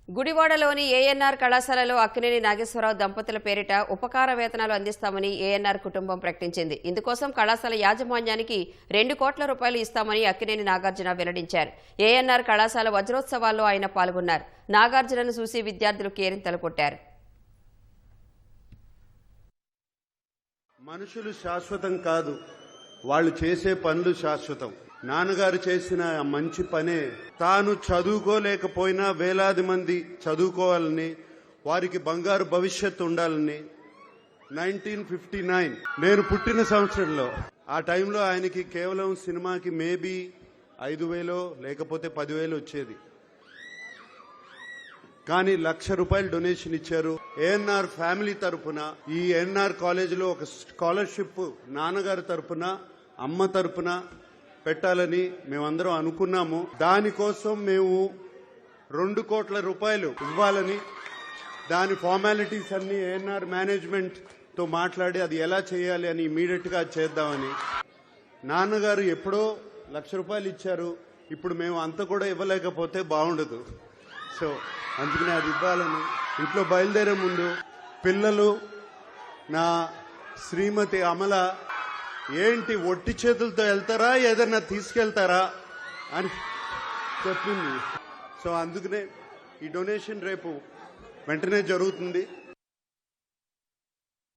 గుడివాడలోని ఏఎన్ఆర్ కళాశాలలో అక్కినేని నాగేశ్వరరావు దంపతుల పేరిట ఉపకార వేతనాలు అందిస్తామని ఏఎన్ఆర్ కుటుంబం ప్రకటించింది. ఇందుకోసం కళాశాల యాజమాన్యానికి 2 కోట్ల రూపాయలు ఇస్తామని అక్కినేని నాగార్జున వెల్లడించారు. ఏఎన్ఆర్ కళాశాల వజ్రోత్సవాల్లో ఆయన పాల్గొన్నారు. నాగార్జునను చూసి విద్యార్థులు కేరింతలు కొట్టారు. మనుషులు శాశ్వతం కాదు, వాళ్ళు చేసే పనులు శాశ్వతం. నాన్నగారు చేసిన మంచి పనే తాను చదువుకోలేకపోయినా వేలాది మంది చదువుకోవాలని, వారికి బంగారు భవిష్యత్తు ఉండాలని 1959 నేను పుట్టిన సంవత్సరంలో ఆ టైంలో ఆయనకి కేవలం సినిమాకి మేబీ 5,000 లేకపోతే 10,000 వచ్చేది. కానీ ₹1,00,000 డొనేషన్ ఇచ్చారు. ఏఎన్ఆర్ ఫ్యామిలీ తరపున ఈ ఏఎన్ఆర్ కాలేజీలో ఒక స్కాలర్షిప్ నాన్నగారి తరపున అమ్మ తరపున పెట్టాలని మేమందరం అనుకున్నాము. దానికోసం మేము 2 కోట్ల రూపాయలు ఇవ్వాలని, దాని ఫార్మాలిటీస్ అన్ని ఏఎన్ఆర్ మేనేజ్మెంట్ తో మాట్లాడి అది ఎలా చేయాలి అని ఇమీడియట్ గా చేద్దామని. నాన్నగారు ఎప్పుడో ₹1,00,000 ఇచ్చారు. ఇప్పుడు మేము అంత కూడా ఇవ్వలేకపోతే బాగుండదు. సో అందుకనే అది ఇవ్వాలని ఇంట్లో బయలుదేరే ముందు పిల్లలు, నా శ్రీమతి అమల ఏంటి ఒట్టి చేతులతో వెళ్తారా ఏదన్నా తీసుకెళ్తారా అని చెప్పింది. సో అందుకనే ఈ డొనేషన్ రేపు వెంటనే జరుగుతుంది.